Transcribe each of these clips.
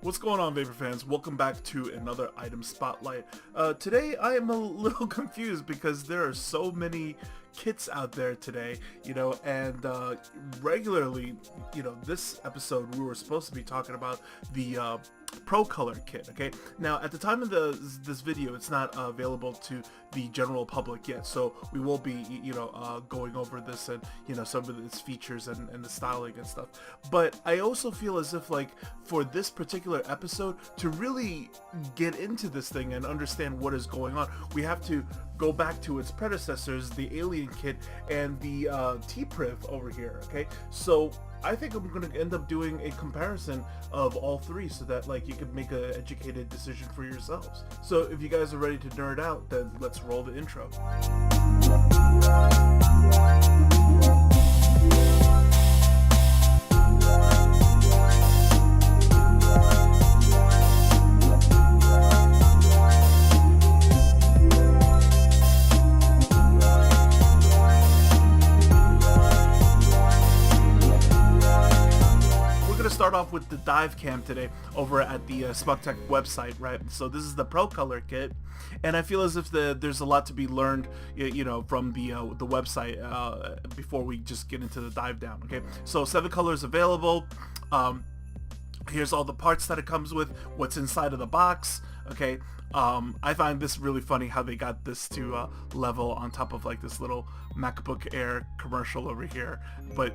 What's going on, Vapor fans? Welcome back to another item spotlight. Today I am a little confused because there are so many kits out there today, and regularly, this episode we were supposed to be talking about the Procolor kit. Okay, now at the time of this video, it's not available to the general public yet, so we will be going over this and some of its features and the styling and stuff. But I also feel as if, like, for this particular episode to really get into this thing and understand what is going on, we have to go back to its predecessors, the Alien kit and the T-Priv over here. Okay, so I think I'm going to end up doing a comparison of all three so that, like, you can make an educated decision for yourselves. So if you guys are ready to nerd out, then let's roll the intro. Start off with the dive cam today over at the Smok website, right? So this is the Procolor kit, and I feel as if there's a lot to be learned, from the website before we just get into the dive down. Okay, so 7 colors available. Here's all the parts that it comes with, what's inside of the box. Okay, I find this really funny how they got this to level on top of, like, this little MacBook Air commercial over here. But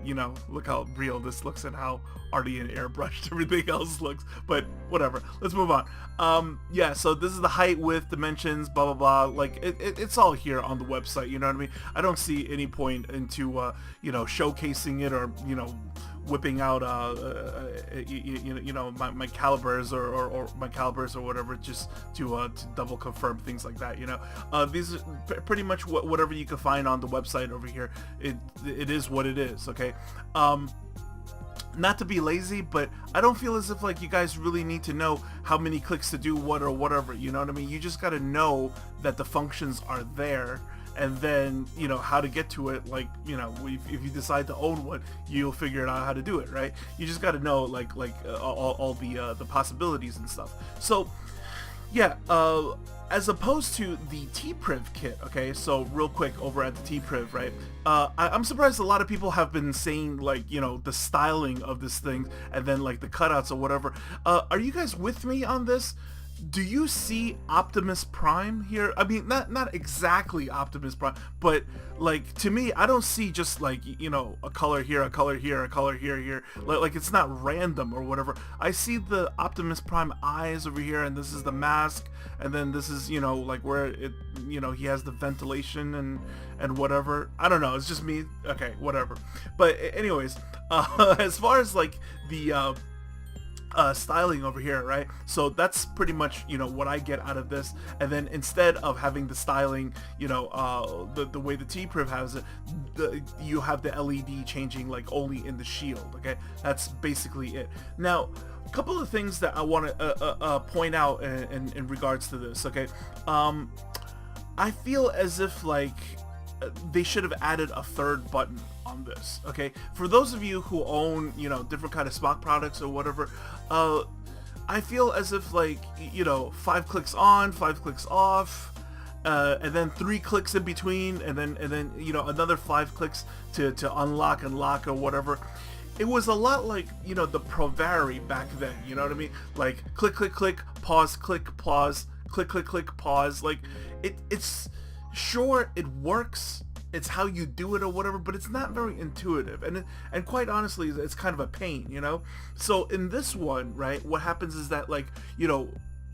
look how real this looks and how arty and airbrushed everything else looks. But whatever, let's move on. Yeah, so this is the height, width, dimensions, blah blah blah. Like, it's all here on the website. You know what I mean? I don't see any point into showcasing it or whipping out my calibers or my calibers or whatever, just to double confirm things like that. These are pretty much whatever you can find on the website over here. It is what it is. Okay, not to be lazy, but I don't feel as if, like, you guys really need to know how many clicks to do what or whatever. You know what I mean? You just got to know that the functions are there, and then how to get to it. Like, if you decide to own one, you'll figure out how to do it, right? You just got to know like all the possibilities and stuff. So yeah, as opposed to the T-Priv kit. Okay, so real quick over at the T-Priv, right? I'm surprised a lot of people have been saying, like, the styling of this thing and then, like, the cutouts or whatever. Are you guys with me on this? Do you see Optimus Prime here? I mean, not exactly Optimus Prime, but, like, to me, I don't see just, like, a color here, a color here, a color here. Like, it's not random or whatever. I see the Optimus Prime eyes over here, and this is the mask, and then this is, like, where it, he has the ventilation and whatever. I don't know. It's just me. Okay, whatever. But anyways, as far as, like, the styling over here, right? So that's pretty much what I get out of this. And then instead of having the styling, the way the T-Priv has it, you have the LED changing, like, only in the shield. Okay, that's basically it. Now, a couple of things that I want to point out in regards to this. Okay, I feel as if, like, they should have added a third button on this. Okay, for those of you who own different kind of Smok products or whatever, I feel as if, like, 5 clicks on, 5 clicks off, and then 3 clicks in between, and then another 5 clicks to unlock and lock or whatever. It was a lot like the Provari back then. You know what I mean? Like, click click click, pause, click, pause, click click click, pause. Like, it's sure, it works, it's how you do it or whatever, but it's not very intuitive, and quite honestly, it's kind of a pain. So in this one, right, what happens is that, like,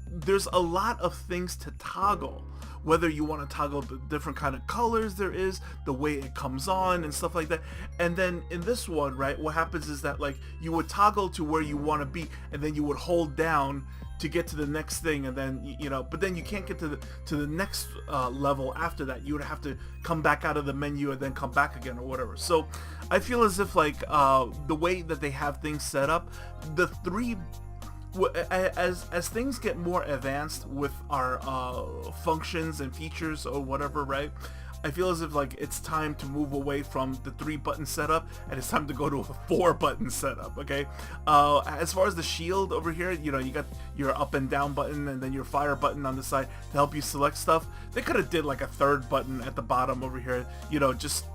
there's a lot of things to toggle, whether you want to toggle the different kind of colors there is, the way it comes on and stuff like that. And then in this one, right, what happens is that, like, you would toggle to where you want to be, and then you would hold down to get to the next thing, and then but then you can't get to the next level after that. You would have to come back out of the menu and then come back again or whatever. So I feel as if, like, the way that they have things set up, the three, as things get more advanced with our functions and features or whatever, right, I feel as if like it's time to move away from the 3-button setup, and it's time to go to a 4-button setup. Okay, as far as the shield over here, you know, you got your up and down button and then your fire button on the side to help you select stuff. They could have did like a 3rd button at the bottom over here, you know, just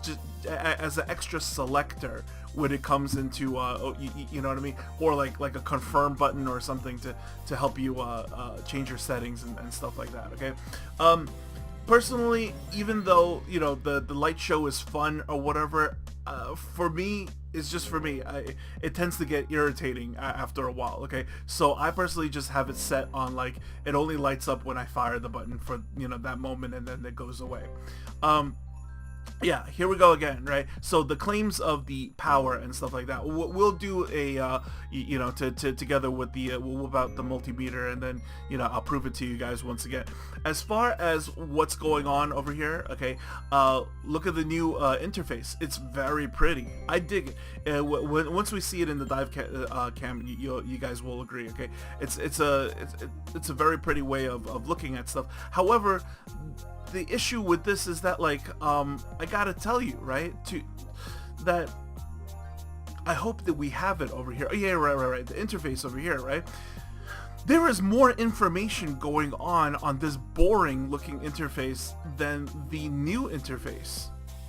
as an extra selector when it comes into you know what I mean, or like a confirm button or something to help you change your settings and stuff like that. Okay, personally, even though, you know, the light show is fun or whatever, for me, it's just for me, it tends to get irritating after a while. Okay, so I personally just have it set on like it only lights up when I fire the button for, you know, that moment, and then it goes away. Yeah, here we go again, right? So the claims of the power and stuff like that, we'll do a you know, together with the we'll whip out the multimeter, and then, you know, I'll prove it to you guys once again. As far as what's going on over here, okay, look at the new interface. It's very pretty. I dig it. Once we see it in the dive cam, you guys will agree. Okay, it's a very pretty way of looking at stuff. However, the issue with this is that, like, I gotta tell you, right, that I hope that we have it over here. Oh, yeah, right. The interface over here, right? There is more information going on this boring looking interface than the new interface,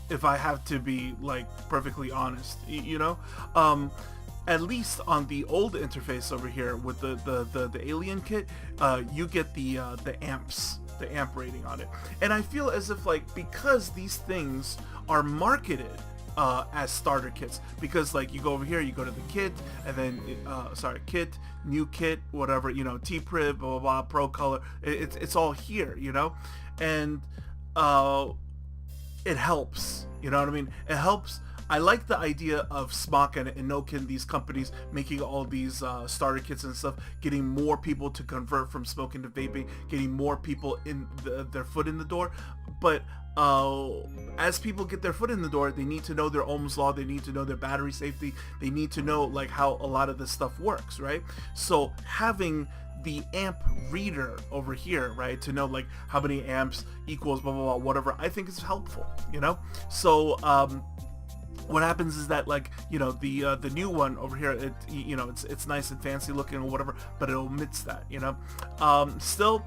if I have to be, like, perfectly honest, you know? At least on the old interface over here with the alien kit, you get the amps, the amp rating on it. And I feel as if, like, because these things are marketed as starter kits, because like you go over here, you go to the kit, and then kit, new kit, whatever, you know, T-Priv, blah blah blah, Procolor, it's all here, you know, and it helps, you know what I mean? It helps. I like the idea of Smok and Inokin, these companies making all these starter kits and stuff, getting more people to convert from smoking to vaping, getting more people in their foot in the door. But as people get their foot in the door, they need to know their Ohm's law, they need to know their battery safety, they need to know like how a lot of this stuff works, right? So having the amp reader over here, right, to know like how many amps equals blah blah blah, whatever, I think is helpful, you know? So what happens is that, like, you know, the new one over here, it, you know, it's nice and fancy looking or whatever, but it omits that, you know. Still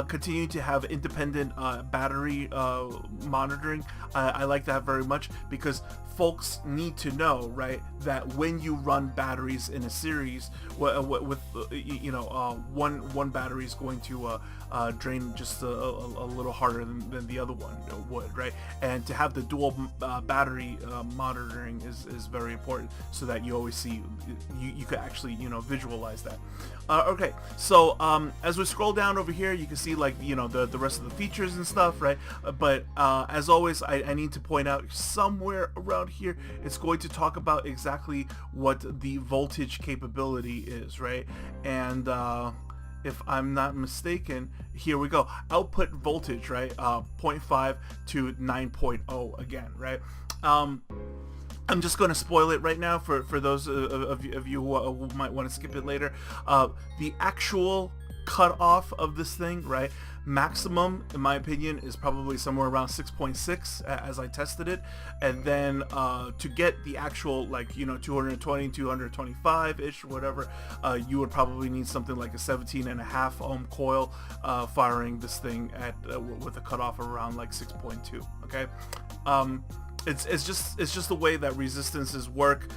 continue to have independent battery monitoring. I like that very much, because folks need to know, right, that when you run batteries in a series with you know, one battery is going to drain just a little harder than the other one would, right? And to have the dual battery monitoring is very important, so that you always see, you could actually, you know, visualize that. Okay, so as we scroll down over here, you can see, like, you know, the rest of the features and stuff, right? But as always, I need to point out somewhere around here, it's going to talk about exactly what the voltage capability is, right? And if I'm not mistaken, here we go. Output voltage, right? 0.5 to 9.0 again, right? I'm just going to spoil it right now for those of you who might want to skip it later. The actual cutoff of this thing, right? Maximum, in my opinion, is probably somewhere around 6.6 as I tested it. And then to get the actual, like, you know, 220, 225-ish, whatever, you would probably need something like a 17.5 ohm coil firing this thing at with a cutoff around like 6.2. Okay. It's just the way that resistances work,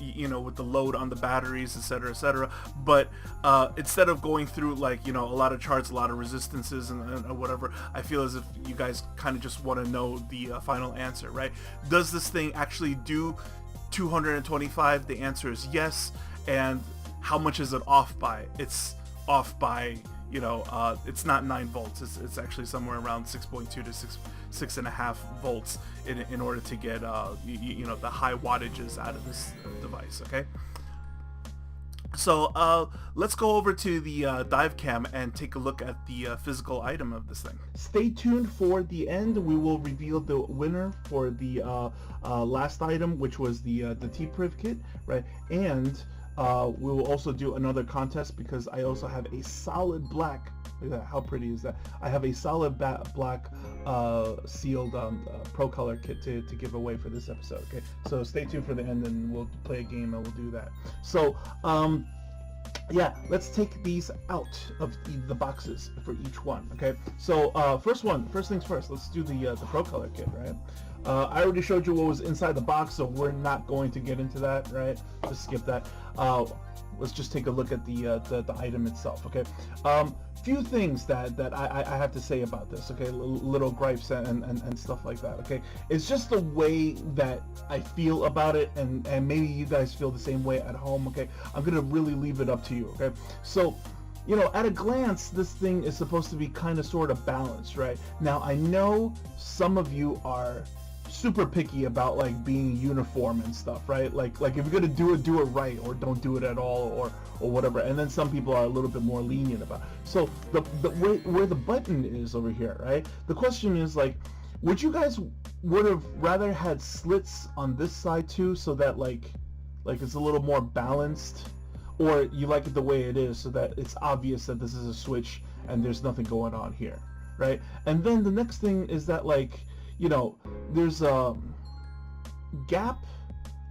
you know, with the load on the batteries, etc., etc. But instead of going through, like, you know, a lot of charts, a lot of resistances and whatever, I feel as if you guys kind of just want to know the final answer, right? Does this thing actually do 225? The answer is yes. And how much is it off by? It's off by, you know, it's not 9 volts. It's actually somewhere around 6.2 to 6.5 volts in order to get you know, the high wattages out of this device. Okay, so let's go over to the dive cam and take a look at the physical item of this thing. Stay tuned for the end. We will reveal the winner for the last item, which was the T-Priv kit, right? And we will also do another contest, because I also have a solid black Look at that. How pretty is that? I have a solid black sealed Procolor kit to give away for this episode. Okay, so stay tuned for the end, and we'll play a game and we'll do that. So yeah, let's take these out of the boxes for each one. Okay, so first things first. Let's do the Procolor kit, right? I already showed you what was inside the box, so we're not going to get into that, right? Just skip that. Let's just take a look at the item itself. Okay. Few things that I have to say about this. Okay, little gripes and stuff like that. Okay, it's just the way that I feel about it, and maybe you guys feel the same way at home. Okay, I'm gonna really leave it up to you. Okay, so you know, at a glance, this thing is supposed to be kind of sort of balanced, right? Now I know some of you are super picky about like being uniform and stuff, right? Like if you're gonna do it right, or don't do it at all, or whatever. And then some people are a little bit more lenient about it. So the where the button is over here, right? The question is like, would you guys would have rather had slits on this side too, so that like it's a little more balanced, or you like it the way it is so that it's obvious that this is a switch and there's nothing going on here, right? And then the next thing is that, like, you know, there's a gap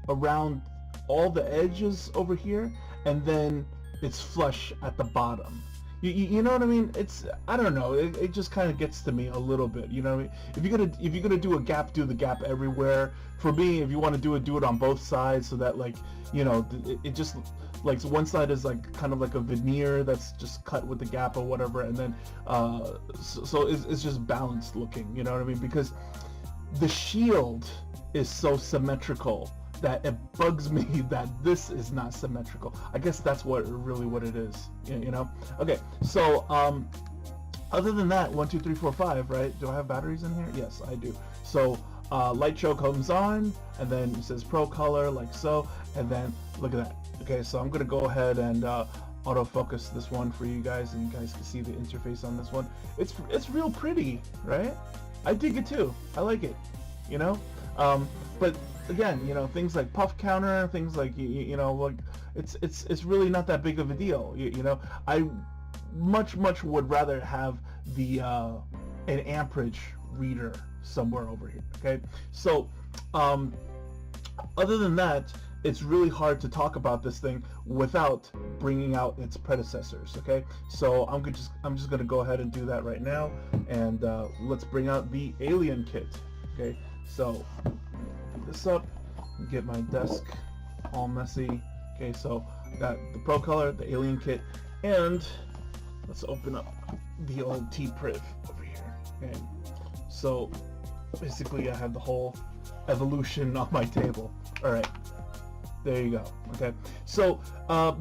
around all the edges over here, and then it's flush at the bottom. You know what I mean? It's, I don't know, it just kind of gets to me a little bit, you know what I mean? If you're gonna do a gap, do the gap everywhere. For me, if you want to do it on both sides, so that, like, you know, it just, like, so one side is like kind of like a veneer that's just cut with the gap or whatever, and then so it's just balanced looking, you know what I mean? Because the shield is so symmetrical that it bugs me that this is not symmetrical. I guess that's what it is, you know? Okay, so other than that, 1, 2, 3, 4, 5, right? Do I have batteries in here? Yes, I do. So light show comes on, and then it says Procolor, like so, and then look at that. Okay, so I'm gonna go ahead and autofocus this one for you guys, and you guys can see the interface on this one. It's real pretty, right? I dig it too. I like it, you know? But again, you know, things like puff counter, things like, you know, like, it's really not that big of a deal, you know? I much would rather have the an amperage reader somewhere over here, okay? So other than that, it's really hard to talk about this thing without bringing out its predecessors, okay? So I'm just gonna go ahead and do that right now, and let's bring out the Alien kit, okay? So open this up, get my desk all messy. Okay, so got the Procolor, the Alien kit, and let's open up the old T-Priv over here. Okay, so basically I have the whole evolution on my table. All right, there you go. Okay, so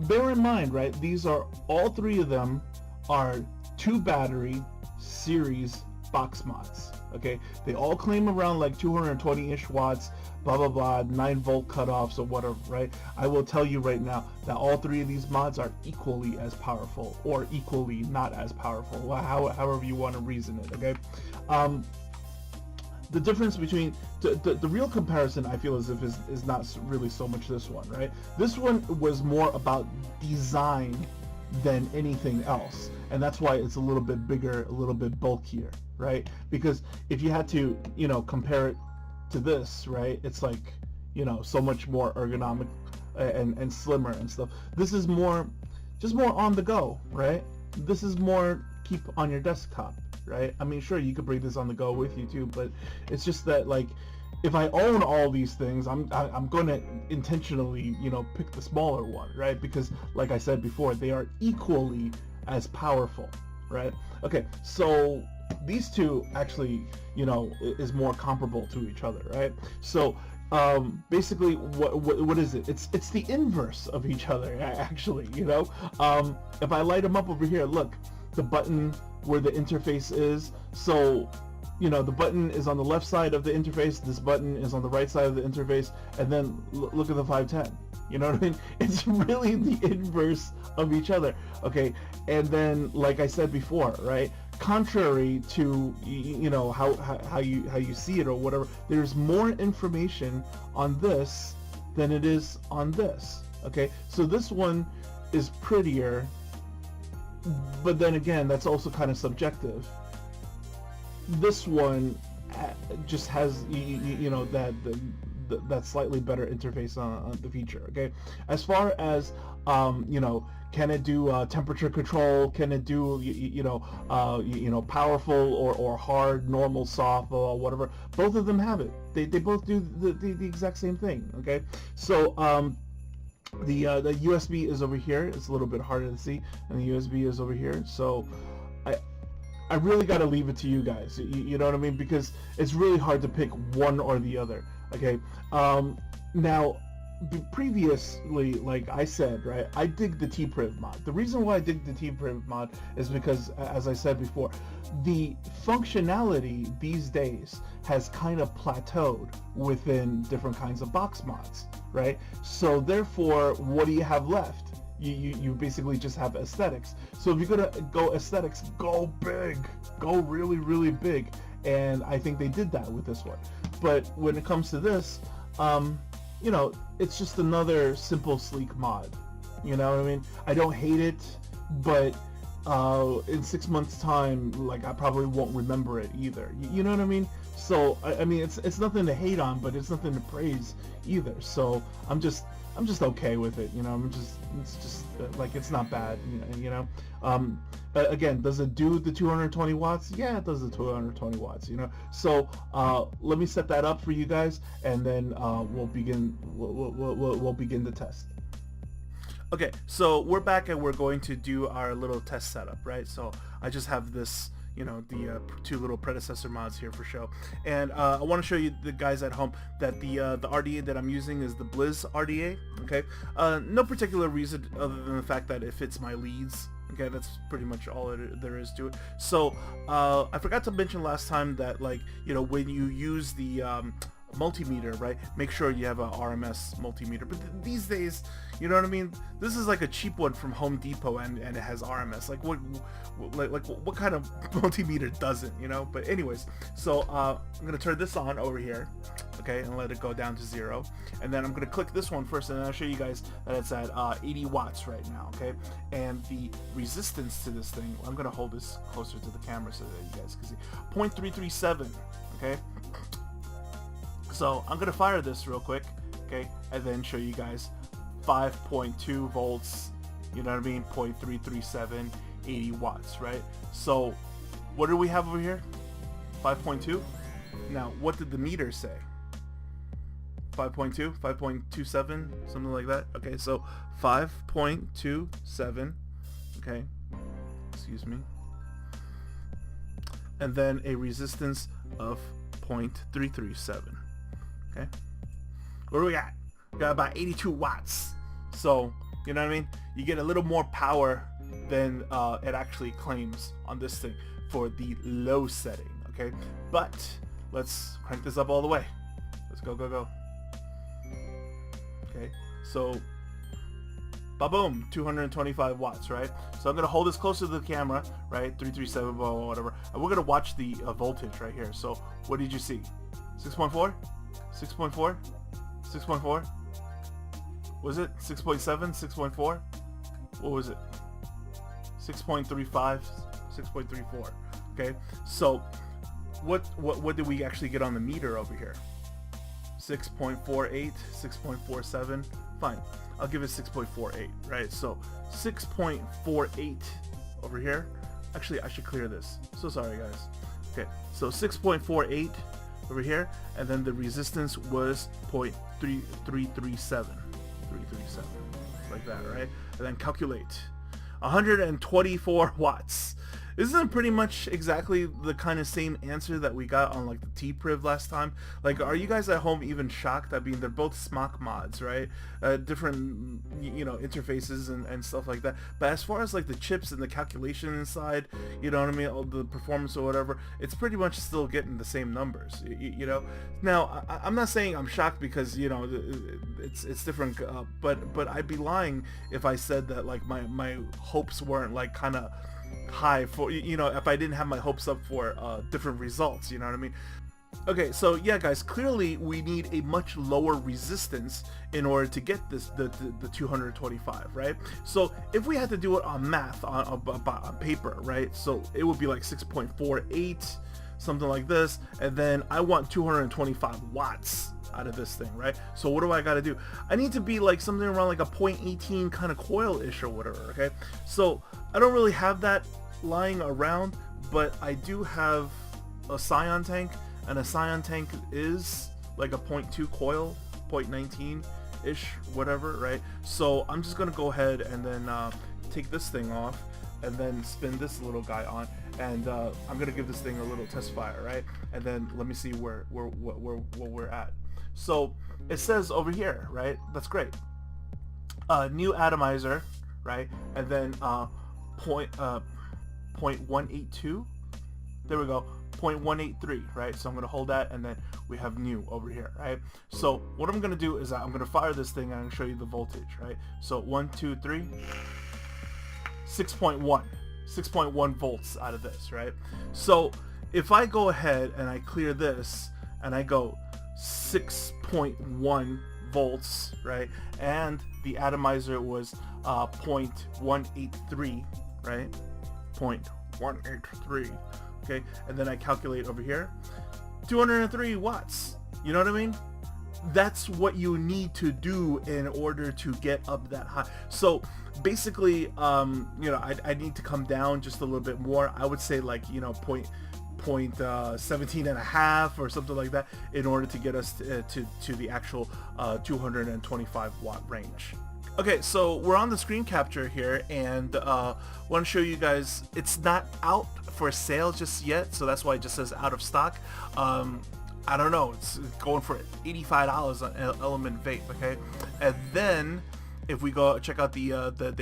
bear in mind, right, these are, all three of them are 2 battery series box mods. Okay, they all claim around like 220-ish watts, blah blah blah, 9-volt cutoffs or whatever, right? I will tell you right now that all 3 of these mods are equally as powerful, or equally not as powerful, however you want to reason it. Okay, the difference between the real comparison, I feel as if is not really so much this one, right? This one was more about design than anything else, and that's why it's a little bit bigger, a little bit bulkier, right? Because if you had to, you know, compare it to this, right, it's like, you know, so much more ergonomic and slimmer and stuff. This is more, just more on the go, right? This is more keep on your desktop, right? I mean, sure, you could bring this on the go with you too, but it's just that, like, if I own all these things, I'm going to intentionally, you know, pick the smaller one, right? Because, like I said before, they are equally as powerful, right? Okay, so these two actually, you know, is more comparable to each other, right? So basically, what is it? It's the inverse of each other, actually, you know? If I light them up over here, look, the button where the interface is, so, you know, the button is on the left side of the interface, this button is on the right side of the interface, and then look at the 510. You know what I mean? It's really the inverse of each other. Okay, and then, like I said before, right? Contrary to, you know, how you see it or whatever, there's more information on this than it is on this. Okay, so this one is prettier but then again, that's also kind of subjective. This one just has that slightly better interface on the feature. Okay, as far as can it do temperature control? Can it do powerful or hard, normal, soft, or whatever? Both of them have it. They both do the exact same thing. Okay, so the USB is over here. It's a little bit harder to see, and the USB is over here. So I really got to leave it to you guys. You know what I mean? Because it's really hard to pick one or the other. Okay. Now, previously, like I said, right, I dig the T-Priv mod. The reason why I dig the T-Priv mod is because, as I said before, the functionality these days has kind of plateaued within different kinds of box mods, right? So therefore, what do you have left? You basically just have aesthetics. So if you're gonna go aesthetics, go big, go really, really big. And I think they did that with this one. But when it comes to this, it's just another simple, sleek mod. You know what I mean? I don't hate it, but in 6 months' time, like, I probably won't remember it either. You know what I mean? So I mean, it's nothing to hate on, but it's nothing to praise either. So I'm just okay with it. It's just like, it's not bad. Again, does it do the 220 watts? Yeah, it does the 220 watts. So let me set that up for you guys, and then we'll begin the test. Okay, so we're back and we're going to do our little test setup, right? So I just have this, the two little predecessor mods here for show. And I want to show you, the guys at home, that the RDA that I'm using is the Blizz RDA, okay? No particular reason other than the fact that it fits my leads. Okay, that's pretty much all there is to it. So I forgot to mention last time that, like, when you use the multimeter, right, make sure you have a RMS multimeter. But these days, you know what I mean, this is like a cheap one from Home Depot, and it has RMS. Like, what kind of multimeter doesn't, but anyways, so I'm gonna turn this on over here, okay, and let it go down to 0, and then I'm gonna click this one first, and then I'll show you guys that it's at 80 watts right now, okay? And the resistance to this thing, I'm gonna hold this closer to the camera so that you guys can see, 0.337, okay? So I'm gonna fire this real quick, okay, and then show you guys 5.2 volts, you know what I mean, 0.337, 80 watts, right? So what do we have over here? 5.2. Now, what did the meter say? 5.2, 5.27, something like that. Okay, so 5.27, okay, excuse me, and then a resistance of 0.337. Okay, what do we got? We got about 82 watts. So, you know what I mean? You get a little more power than it actually claims on this thing for the low setting, okay? But let's crank this up all the way. Let's go, go, go. Okay, so ba-boom, 225 watts, right? So I'm gonna hold this closer to the camera, right? 337, blah, blah, whatever. And we're gonna watch the voltage right here. So what did you see? 6.4? 6.4? 6.4? Was it 6.7? 6.4? What was it? 6.35? 6.34? Okay, so what did we actually get on the meter over here? 6.48, 6.47. Fine, I'll give it 6.48, right? So 6.48 over here. Actually, I should clear this. So sorry, guys. Okay, so 6.48 over here, and then the resistance was 0.337, like that, right? And then calculate 124 watts. Isn't it pretty much exactly the kind of same answer that we got on like the T-Priv last time? Like, are you guys at home even shocked? I mean, they're both Smok mods, right? Different, interfaces and stuff like that. But as far as like the chips and the calculation inside, you know what I mean, all the performance or whatever, it's pretty much still getting the same numbers, Now, I'm not saying I'm shocked because, it's different, but I'd be lying if I said that like my hopes weren't like kind of high for, if I didn't have my hopes up for different results, you know what I mean? Okay, so yeah, guys, clearly we need a much lower resistance in order to get this the 225, right? So if we had to do it on math, on paper, right? So it would be like 6.48, something like this, and then I want 225 watts out of this thing, right? So what do I got to do? I need to be like something around like a 0.18 kind of coil-ish or whatever, okay? So I don't really have that lying around, but I do have a Scion tank, and a Scion tank is like a 0.2 coil, 0.19 ish, whatever, right? So I'm just gonna go ahead and then take this thing off and then spin this little guy on, and I'm gonna give this thing a little test fire, right? And then let me see where we're at. So it says over here, right? That's great. New atomizer, right? And then 0.182. There we go. 0.183, right? So I'm going to hold that, and then we have new over here, right? So what I'm going to do is I'm going to fire this thing, and I'm going to show you the voltage, right? So 1, 2, 3, 6.1 volts out of this, right? So if I go ahead and I clear this and I go 6.1 volts, right? And the atomizer was 0.183, right? 0.183. Okay, and then I calculate over here 203 watts. You know what I mean? That's what you need to do in order to get up that high. So basically, you know, I need to come down just a little bit more. I would say like, you know, 17 and a half or something like that in order to get us to the actual 225 watt range. Okay, so we're on the screen capture here, and want to show you guys, it's not out for sale just yet, so that's why it just says out of stock. I don't know, it's going for $85 on Element Vape, okay? And then if we go check out the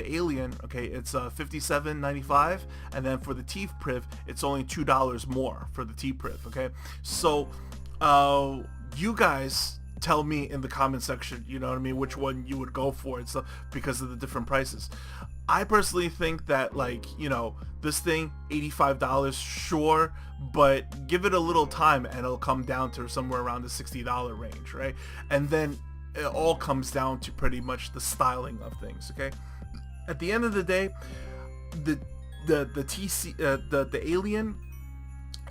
Alien, okay, it's $57.95, and then for the Teeth Priv, it's only $2 more for the Teeth Priv, okay? So you guys tell me in the comment section, you know what I mean, which one you would go for and stuff because of the different prices. I personally think that, like, you know, this thing, $85, sure, but give it a little time and it'll come down to somewhere around the $60 range, right? And then it all comes down to pretty much the styling of things, okay? At the end of the day, the Alien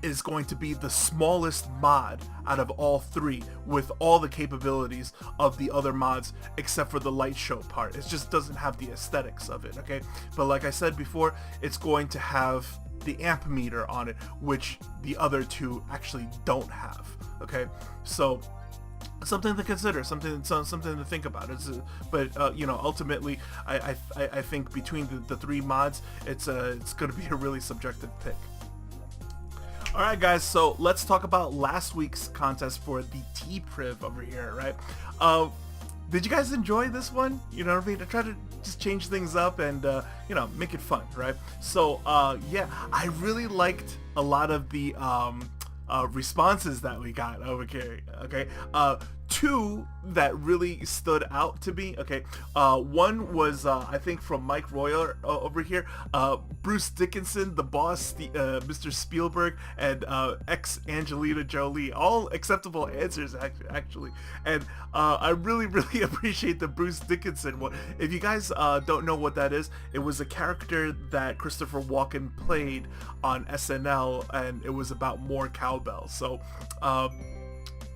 is going to be the smallest mod out of all three, with all the capabilities of the other mods except for the light show part. It just doesn't have the aesthetics of it, okay? But like I said before, it's going to have the amp meter on it, which the other two actually don't have, okay? So something to consider, something to think about. But you know, ultimately, I think between the three mods, it's going to be a really subjective pick. Alright guys, so let's talk about last week's contest for the T-Priv over here, right? Did you guys enjoy this one? You know what I mean? I tried to just change things up and, you know, make it fun, right? So, yeah, I really liked a lot of the responses that we got over here, okay? Two that really stood out to me, okay? One was, I think, from Mike Royer over here. Bruce Dickinson, the boss, Mr. Spielberg, and ex-Angelina Jolie. All acceptable answers, actually. And I really, really appreciate the Bruce Dickinson one. If you guys don't know what that is, it was a character that Christopher Walken played on SNL, and it was about more cowbell. So,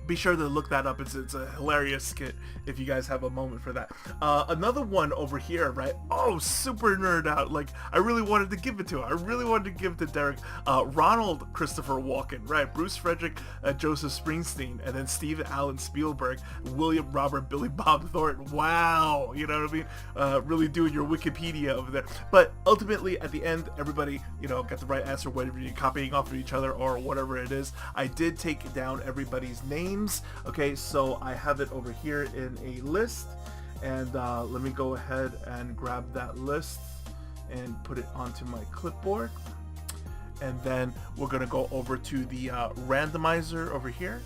be sure to look that up. It's a hilarious skit if you guys have a moment for that. Another one over here, right? Oh, super nerd out. Like, I really wanted to give it to him. I really wanted to give it to Derek. Ronald Christopher Walken, right? Bruce Frederick, Joseph Springsteen, and then Steven Allen Spielberg, William Robert Billy Bob Thornton. Wow, you know what I mean? Really doing your Wikipedia over there. But ultimately, at the end, everybody, you know, got the right answer, whether you're copying off of each other or whatever it is. I did take down everybody's name. Okay, so I have it over here in a list, and let me go ahead and grab that list and put it onto my clipboard, and then we're gonna go over to the randomizer over here,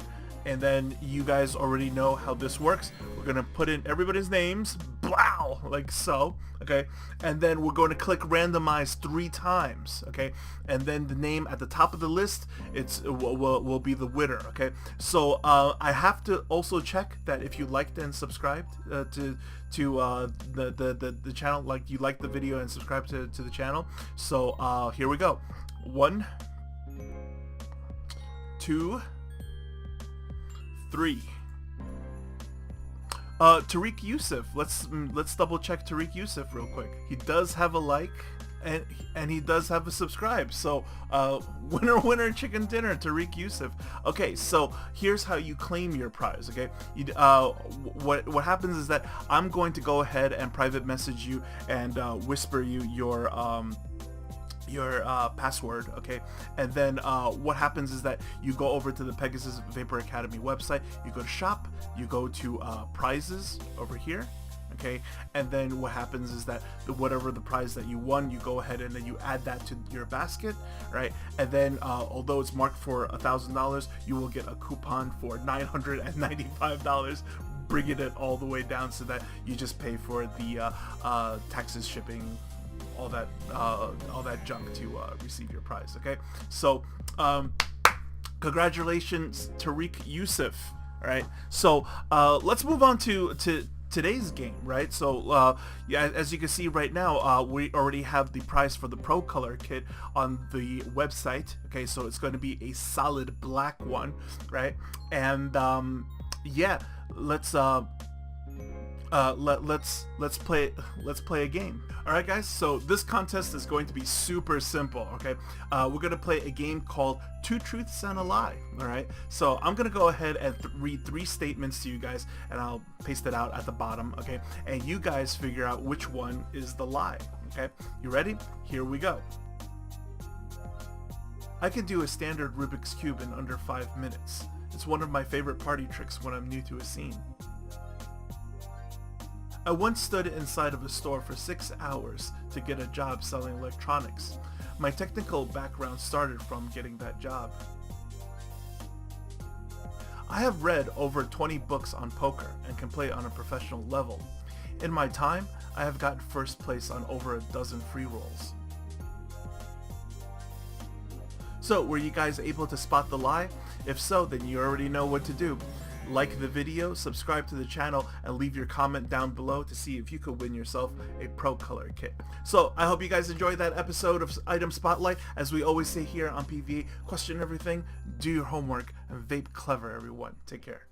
and then you guys already know how this works. We're gonna put in everybody's names, blow, like so, okay, and then we're going to click randomize 3 times, okay, and then the name at the top of the list, will be the winner, okay. So I have to also check that if you liked and subscribed to the channel, like you liked the video and subscribe to the channel. So here we go. 1, 2, 3. Tariq Yusuf. Let's double check Tariq Yusuf real quick. He does have a like, and he does have a subscribe. So winner chicken dinner, Tariq Yusuf. Okay, so here's how you claim your prize. Okay, what happens is that I'm going to go ahead and private message you and whisper you your password, okay, and then what happens is that you go over to the Pegasus Vapor Academy website, you go to shop, you go to prizes over here, okay, and then what happens is that whatever the prize that you won, you go ahead and then you add that to your basket, right, and then although it's marked for $1,000, you will get a coupon for $995, bringing it all the way down so that you just pay for the taxes, shipping, all that junk to receive your prize. Okay, so congratulations, Tariq Yusuf. All right, so let's move on to today's game, right? So yeah, as you can see right now, we already have the price for the Procolor kit on the website. Okay, so it's going to be a solid black one, right? And yeah, let's play a game. All right, guys, so this contest is going to be super simple. Okay, we're gonna play a game called 2 Truths and a Lie. All right, so I'm gonna go ahead and read 3 statements to you guys, and I'll paste it out at the bottom. Okay, and you guys figure out which one is the lie. Okay, you ready? Here we go. I can do a standard Rubik's Cube in under 5 minutes. It's one of my favorite party tricks when I'm new to a scene. I once stood inside of a store for 6 hours to get a job selling electronics. My technical background started from getting that job. I have read over 20 books on poker and can play on a professional level. In my time, I have gotten first place on over a dozen free rolls. So, were you guys able to spot the lie? If so, then you already know what to do. Like the video, subscribe to the channel, and leave your comment down below to see if you could win yourself a Procolor kit. So I hope you guys enjoyed that episode of Item Spotlight. As we always say here on PVA, question everything, do your homework, and vape clever, everyone. Take care.